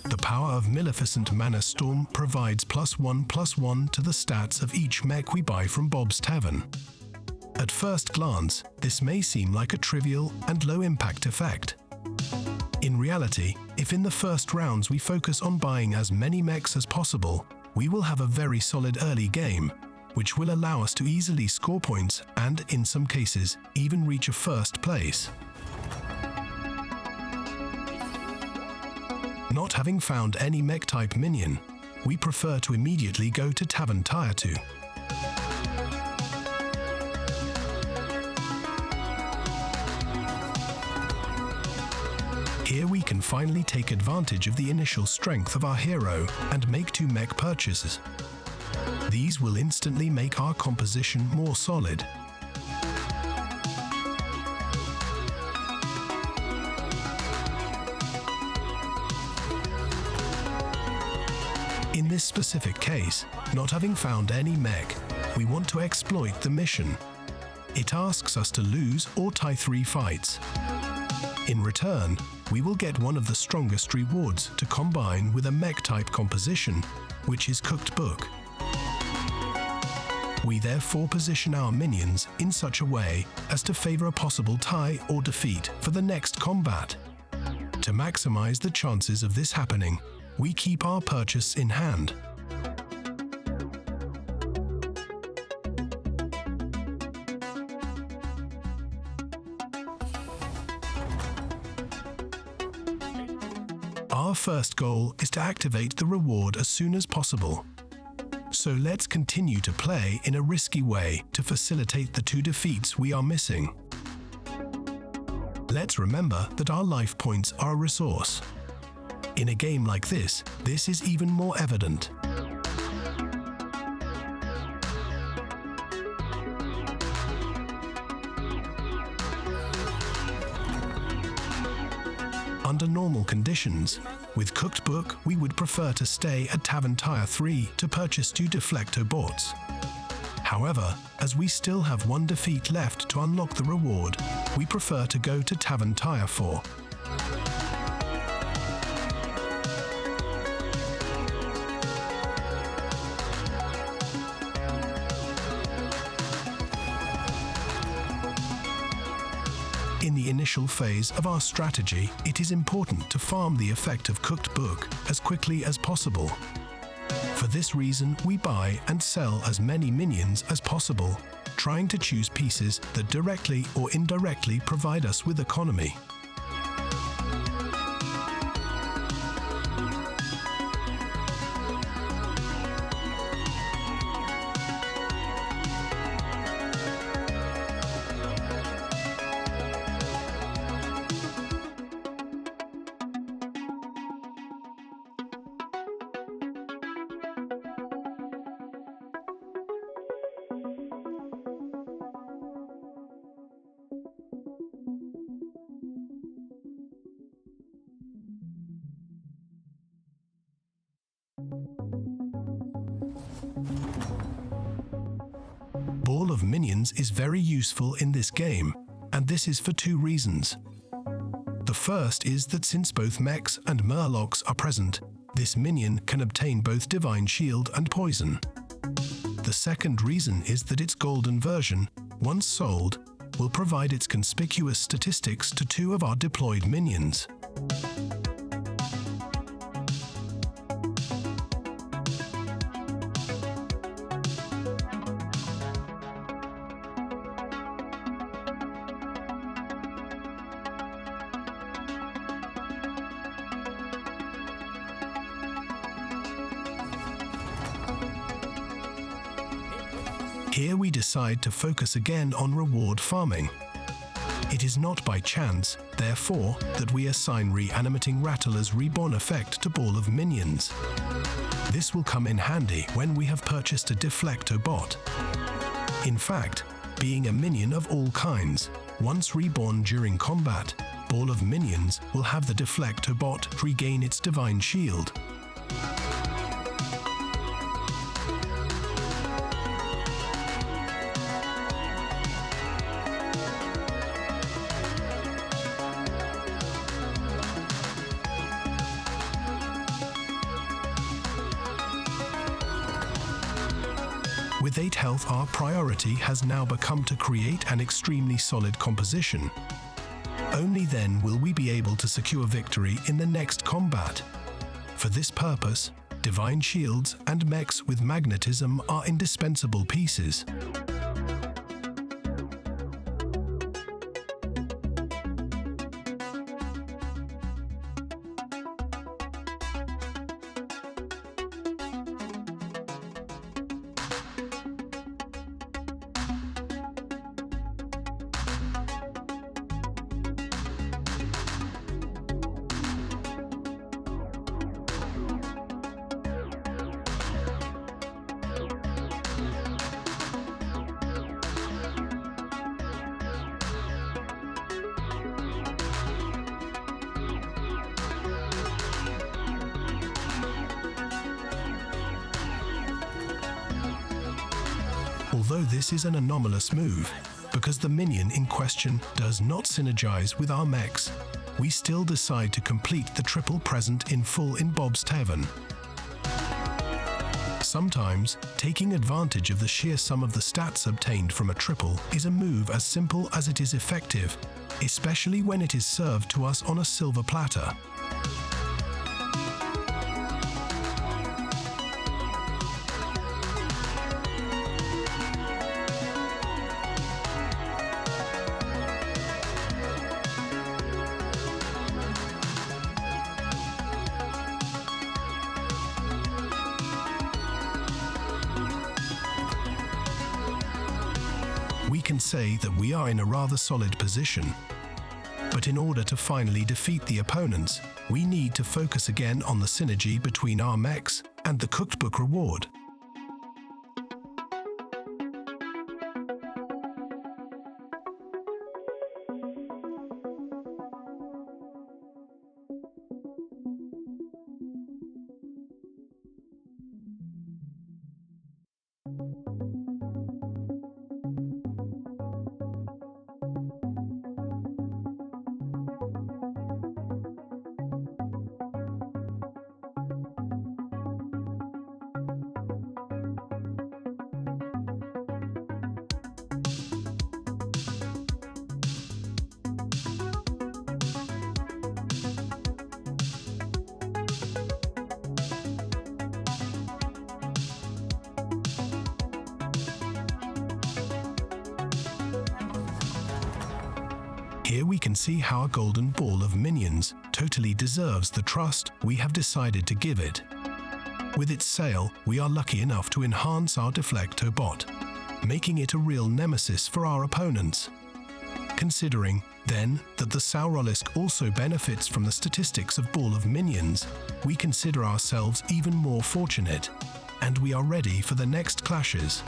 The power of Maleficent Mana Storm provides +1/+1 to the stats of each mech we buy from Bob's Tavern. At first glance, this may seem like a trivial and low-impact effect. In reality, if in the first rounds we focus on buying as many mechs as possible, we will have a very solid early game, which will allow us to easily score points and, in some cases, even reach a first place. Not having found any mech-type minion, we prefer to immediately go to Tavern Tier 2. Here we can finally take advantage of the initial strength of our hero and make 2 mech purchases. These will instantly make our composition more solid. In this specific case, not having found any mech, we want to exploit the mission. It asks us to lose or tie 3 fights. In return, we will get one of the strongest rewards to combine with a mech-type composition, which is Cooked Book. We therefore position our minions in such a way as to favor a possible tie or defeat for the next combat. To maximize the chances of this happening, we keep our purchase in hand. Our first goal is to activate the reward as soon as possible. So let's continue to play in a risky way to facilitate the 2 defeats we are missing. Let's remember that our life points are a resource. In a game like this is even more evident. Under normal conditions, with Cooked Book, we would prefer to stay at Tavern Tier 3 to purchase 2 Deflecto bots. However, as we still have 1 defeat left to unlock the reward, we prefer to go to Tavern Tier 4. In the initial phase of our strategy, it is important to farm the effect of Cooked Book as quickly as possible. For this reason, we buy and sell as many minions as possible, trying to choose pieces that directly or indirectly provide us with economy. Ball of Minions is very useful in this game, and this is for 2 reasons. The first is that since both mechs and murlocs are present, this minion can obtain both Divine Shield and Poison. The second reason is that its golden version, once sold, will provide its conspicuous statistics to 2 of our deployed minions. Here we decide to focus again on reward farming. It is not by chance, therefore, that we assign Reanimating Rattler's Reborn effect to Ball of Minions. This will come in handy when we have purchased a Deflecto bot. In fact, being a minion of all kinds, once reborn during combat, ball of minions will have the Deflecto bot regain its divine shield. With 8 health, our priority has now become to create an extremely solid composition. Only then will we be able to secure victory in the next combat. For this purpose, divine shields and mechs with magnetism are indispensable pieces. Although this is an anomalous move, because the minion in question does not synergize with our mechs, we still decide to complete the triple present in full in Bob's Tavern. Sometimes, taking advantage of the sheer sum of the stats obtained from a triple is a move as simple as it is effective, especially when it is served to us on a silver platter. We can say that we are in a rather solid position. But in order to finally defeat the opponents, we need to focus again on the synergy between our mechs and the cooked book reward. Here we can see how a golden ball of minions totally deserves the trust we have decided to give it. With its sale, we are lucky enough to enhance our Deflecto bot, making it a real nemesis for our opponents. Considering, then, that the Saurolisk also benefits from the statistics of ball of minions, we consider ourselves even more fortunate, and we are ready for the next clashes.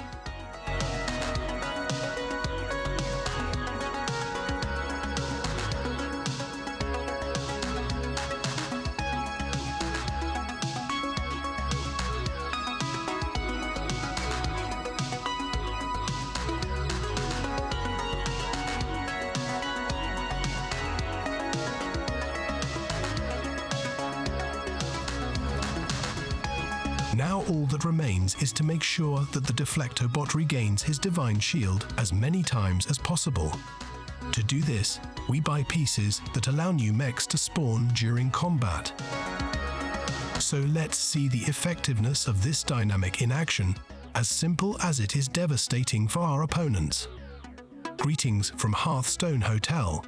Now all that remains is to make sure that the Deflecto bot regains his divine shield as many times as possible. To do this, we buy pieces that allow new mechs to spawn during combat. So let's see the effectiveness of this dynamic in action, as simple as it is devastating for our opponents. Greetings from Hearthstone Hotel.